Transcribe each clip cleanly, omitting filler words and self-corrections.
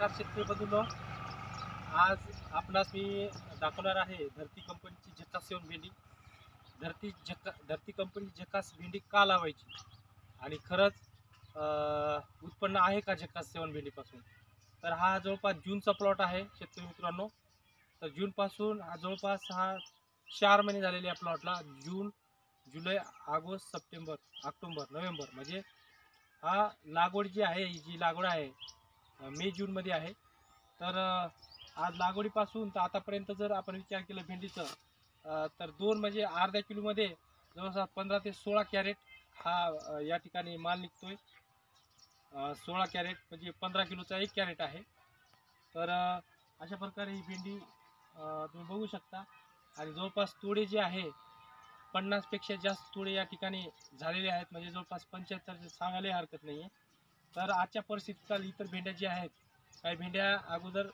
नमस्कार शेतकरी बंधूंनो, आज आपणास मी दाखवणार आहे धरती कंपनीची झकास 7 भेंडी। धरती कंपनीची झकास भेंडी का लावायची आणि खरंच उत्पन्न आहे का झकास 7 भेंडीपासून। तर हा जवळपास जूनचा प्लॉट आहे शेतकरी मित्रांनो। तर जूनपासून हा जवळपास 4 महिने झालेले या प्लॉटला। जून, जुलै, ऑगस्ट, सप्टेंबर, ऑक्टोबर, नोव्हेंबर म्हणजे हा लागवड जी आहे, जी लागवड आहे मे जून मध्ये आहे। तर आज लागवडीपासून तर आतापर्यंत जर आपण विचार केला भेंडीचं तर दोन म्हणजे अर्धा किलोमध्ये जवळपास 15 ते 16 कॅरेट हा या ठिकाणी माल निघतोय। 16 कॅरेट म्हणजे 15 किलोचा 1 कॅरेट आहे। तर अशा प्रकारे ही भेंडी तुम्ही बघू शकता। आणि जवळपास तोडे जे आहे 50 पेक्षा जास्त तोडे या ठिकाणी झालेले आहेत, म्हणजे जवळपास 75 सांगायला हरकत नाही आहे। तर आजच्या परिस्थितीत इतर भेंड्या ज्या आहेत, काही भेंड्या अगोदर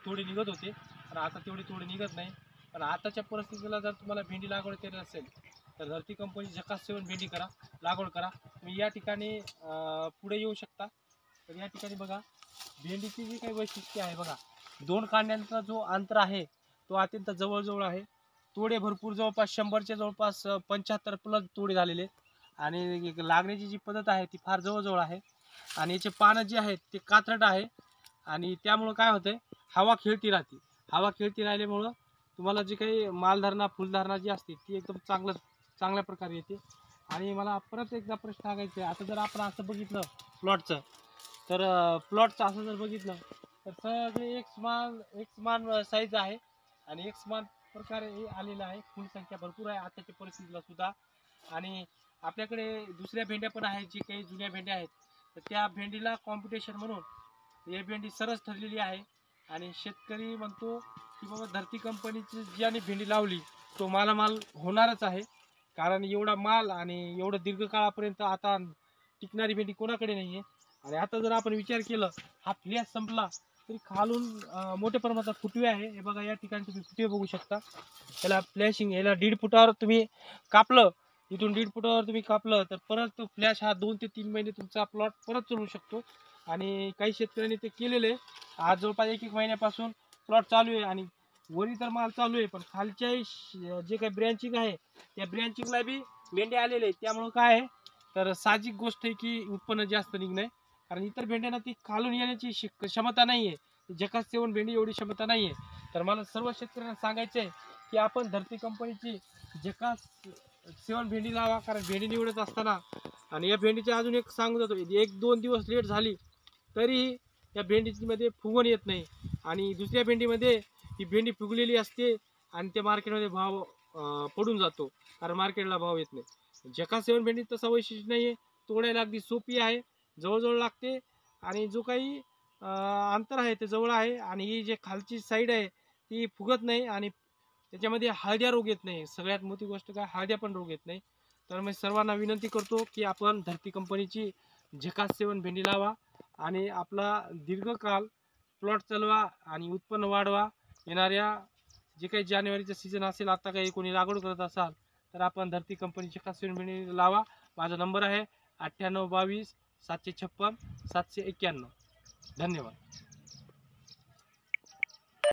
तोडे निघत होते पण आता तेवढे तोडे निघत नाही। पण आताच्या परिस्थितीला जर तुम्हाला भेंडी लागवड करायची असेल तर धरती कंपनी झकास 7 भेंडी करा, लागवड करा। तुम्ही या ठिकाणी पुढे येऊ शकता। तर या ठिकाणी बघा भेंडीची जी काही वैशिष्ट्य आहे बघा, 2 कांड्यांचा जो अंतर आहे तो अत्यंत जवळजवळ आहे। तोडे भरपूर जवळपास 100च्या जवळपास 75 प्लस तोडे झालेले आणि लागण्याची जी पद्धत आहे ती फार जवळजवळ आहे। आणि याचे पानं जे आहेत ते कात्रट आहे आणि त्यामुळं काय होतंय, हवा खेळती राहते। हवा खेळती राहिल्यामुळं तुम्हाला जी काही मालधारणा फुलधारणा जी असते ती एकदम चांगल्या प्रकारे येते। आणि मला परत एकदा प्रश्न सांगायचा आहे, आता जर आपण असं बघितलं प्लॉटचं, तर प्लॉटचं असं जर बघितलं तर सगळे एक समान साईज आहे आणि एक समान प्रकारे आलेलं आहे। फुलसंख्या भरपूर आहे आताच्या परिस्थितीला सुद्धा। आणि आपल्याकडे दुसऱ्या भेंड्या पण आहेत, जी काही जुन्या भेंड्या आहेत, तर त्या भेंडीला कॉम्पिटिशन म्हणून ही भेंडी सरस ठरलेली आहे। आणि शेतकरी म्हणतो की बाबा धरती कंपनीची ज्याने भेंडी लावली तो मालामाल होणारच आहे, कारण एवढा माल आणि एवढं दीर्घकाळापर्यंत आता टिकणारी भेंडी कोणाकडे नाही आहे। आणि आता जर आपण विचार केला, हा फ्लॅश संपला तरी खालून मोठ्या प्रमाणात फुटवे आहे। हे बघा या ठिकाणी तुम्ही फुटवे बघू शकता। याला फ्लॅशिंग, याला 1.5 फुटावर तुम्ही कापलं, इथून 1.5 फुटावर तुम्ही कापलं तर परत तो फ्लॅश हा 2 ते 3 महिने तुमचा प्लॉट परत चालू शकतो। आणि काही शेतकऱ्यांनी ते केलेले आज जवळपास 1 महिन्यापासून प्लॉट चालू आहे आणि वरी तर माल चालू आहे, पण खालच्या जे काही ब्रँचिंग आहे त्या ब्रँचिंगला बी भेंडे आलेले आहेत। त्यामुळं काय आहे, तर साहजिक गोष्ट आहे की उत्पन्न जास्त निघणे, कारण इतर भेंड्यांना ती खालून येण्याची क्षमता नाही आहे। झकास 7 भेंडी एवढी क्षमता नाही आहे। तर मला सर्व शेतकऱ्यांना सांगायचं आहे की आपण धरती कंपनीची झकास 7 भेंडी लावा, कारण भेंडी निवडत असताना आणि या भेंडीचे अजून एक सांगू जातो, 1-2 दिवस लेट झाली तरी या भेंडीमध्ये फुगवण येत नाही। आणि दुसऱ्या भेंडीमध्ये ही भेंडी फुगलेली असते आणि त्या मार्केटमध्ये भाव पडून जातो, कारण मार्केटला भाव येत नाही। झकास 7 भेंडी तसा वैशिष्ट्य नाही आहे, तोडायला अगदी सोपी आहे, जवळजवळ लागते आणि जो काही अंतर आहे ते जवळ आहे। आणि ही जे खालची साईड आहे ती फुगत नाही आणि त्याच्यामध्ये हळद्या रोग येत नाही। सगळ्यात मोठी गोष्ट काय, हळद्या पण रोग येत नाही। तर मी सर्वांना विनंती करतो की आपण धरती कंपनीची झकास 7 भेंडी लावा आणि आपला दीर्घकाळ प्लॉट चालवा आणि उत्पन्न वाढवा। येणाऱ्या जे काही जानेवारीचं सीझन असेल, आता काही कोणी लागवड करत असाल तर आपण धरती कंपनीची झकास 7 भेंडी लावा। माझा नंबर आहे 9822 756 791। धन्यवाद।